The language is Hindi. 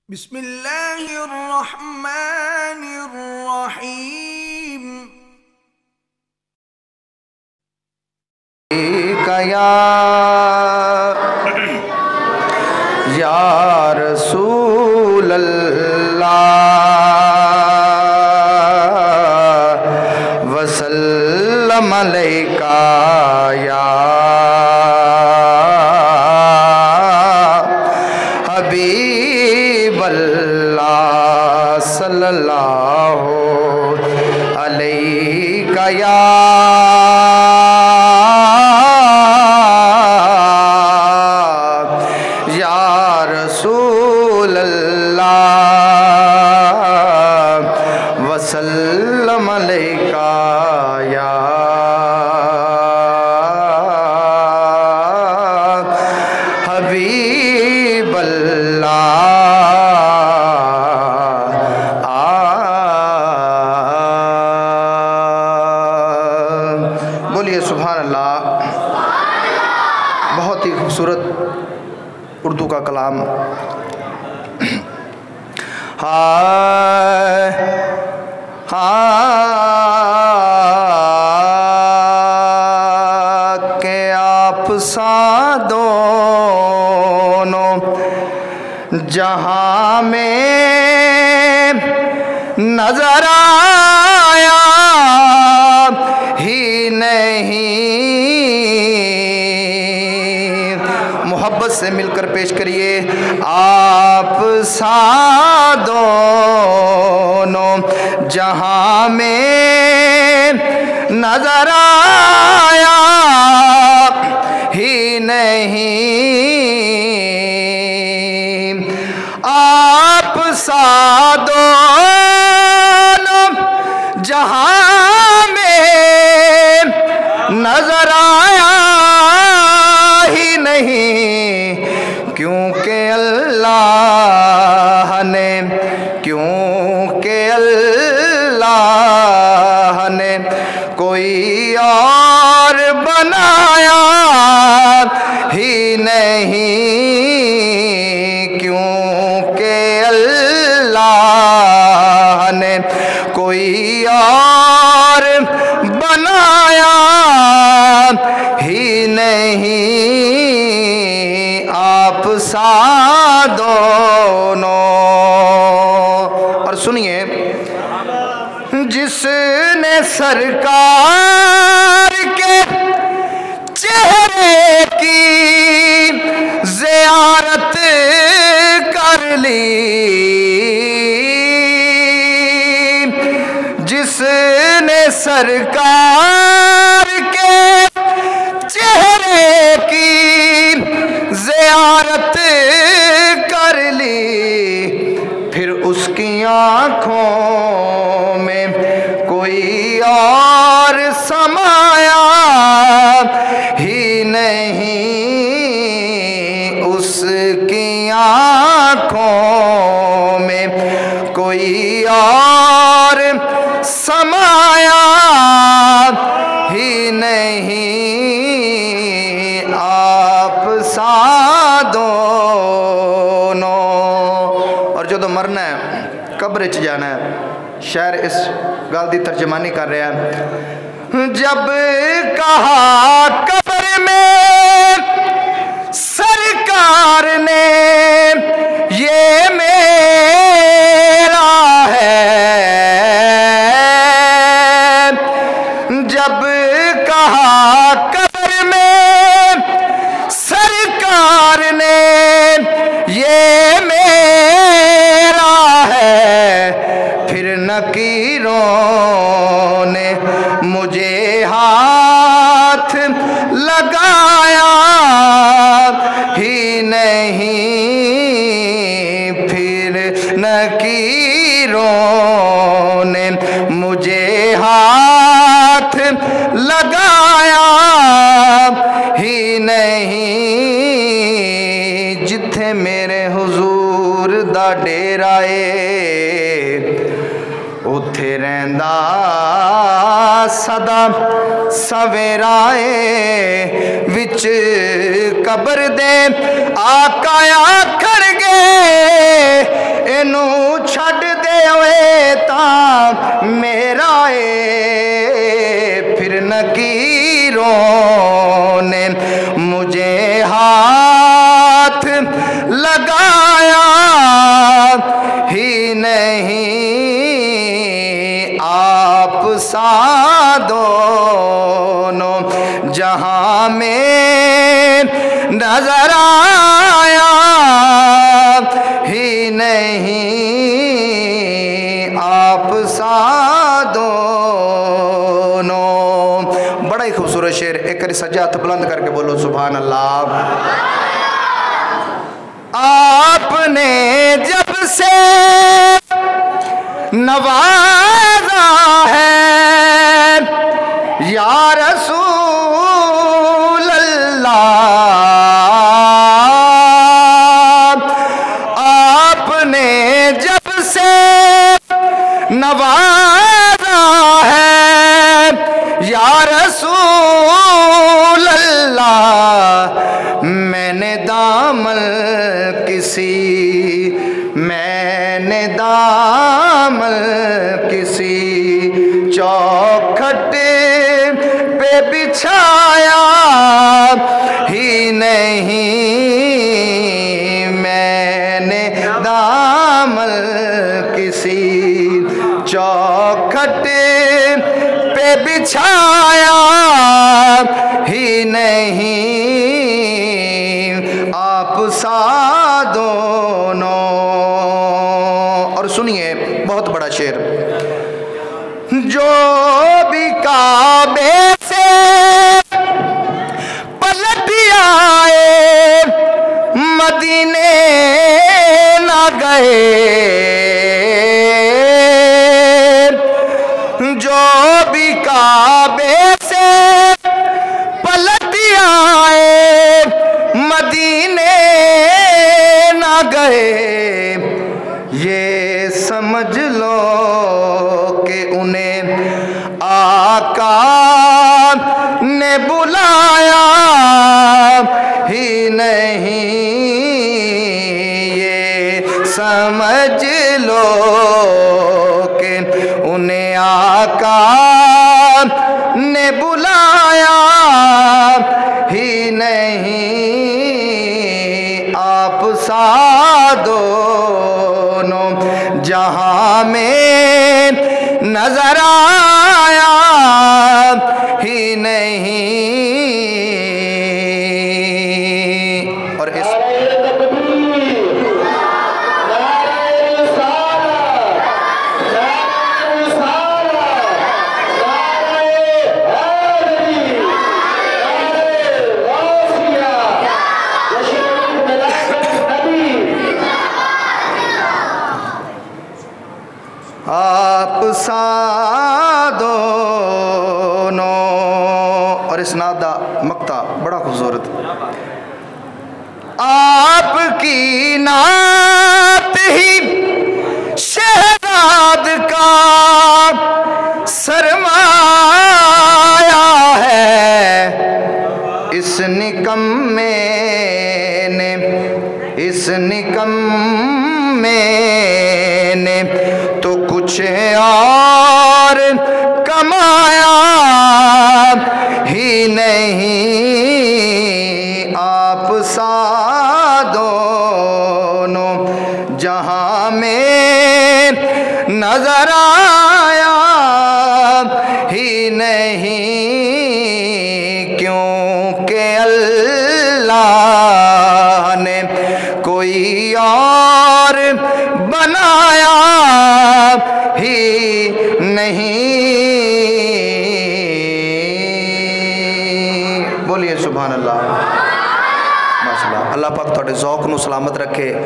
बिस्मिल्लाहिर्रहमानिर्रहीम। या रसूल अल्लाह वसल्लम अलैका या हबीब अल्लाह सल्लल्लाहु अलैका या रसूल अल्लाह वसल्लम अलैका या हबीब अल्लाह। बोलिए सुभान अल्लाह। बहुत ही खूबसूरत उर्दू का कलाम। हाय के आप सा दोनों जहां में नजर आया ही नहीं। मोहब्बत से मिलकर पेश करिए। आप सा दोनों जहां में नजर आया ही नहीं। आप सा दोनों जहां में नजर आया ही नहीं। क्योंकि अल्लाह ने कोई और बनाया ही नहीं। क्योंकि अल्लाह ने कोई और बनाया ही नहीं। आप सा दोनों। और सुनिए, जिसने सरकार के चेहरे की ज़ियारत कर ली, जिसने सरकार के चेहरे की ज़ियारत कर ली, फिर उसकी आँखों में कोई और समाया ही नहीं। उसकी आँखों में कोई और समाया ही नहीं। आप सा दोनों। और जो तो मरना है, कब्र च जाना है। शायर इस गल की तर्जमानी कर रहा है। जब कहा कब्र में सरकार ने ये मेरा है, जब कहा कब्र में सरकार ने ये मेरा है, फिर नकीरों ने मुझे हाथ लगाया ही नहीं। फिर नकीरों ने मुझे हाथ लगाया ही नहीं। जिथे मेरे हुजूर दा डेरा है, उथे रहंदा सदा सवेराए। विच कब्र दे आका आखणगे इनू छड़ दे तां मेरा फिर नकीरों ने मुझे हाथ लगाया ही नहीं। आप सा दोनों जहां में नजर आया ही नहीं। आप सा दोनों। बड़ा ही खूबसूरत शेर। एक बार सज्जा हाथ बुलंद करके बोलो सुभान अल्लाह। आपने जब से नवाजा है या रसूल अल्लाह, आपने जब से नवाजा है या रसूल अल्लाह, मैंने दामन किसी चौखट पे बिछाया ही नहीं। मैंने दामन किसी चौखट पे बिछाया ही नहीं। आप सा दोनों। और सुनिए बहुत बड़ा शेर। जो भी काबे से पलट आए मदीने ना गए, जो भी काबे से पलट आए मदीने ना गए, ये समझ लो कि उन्हें आका ने बुलाया ही नहीं। ये समझ लो कि उन्हें आका ने बुलाया ही नहीं। आप सा दोनों जहां में नजर आया ही नहीं। और इस आप सा दोनों। और इस नादा मक्ता बड़ा खूबसूरत। आपकी नात ही शहजाद का सरमाया है। इस निकम्मे ने तो कुछ और कमाया ही नहीं। आप सा दोनों जहां में नजर आया ही नहीं। क्योंकि अल्लाह ने कोई और बनाया ही नहीं। बोलिए सुभान अल्लाह। माशाअल्लाह। अल्लाह पाक तुहाडे ज़ौक़ नूं सलामत रखे।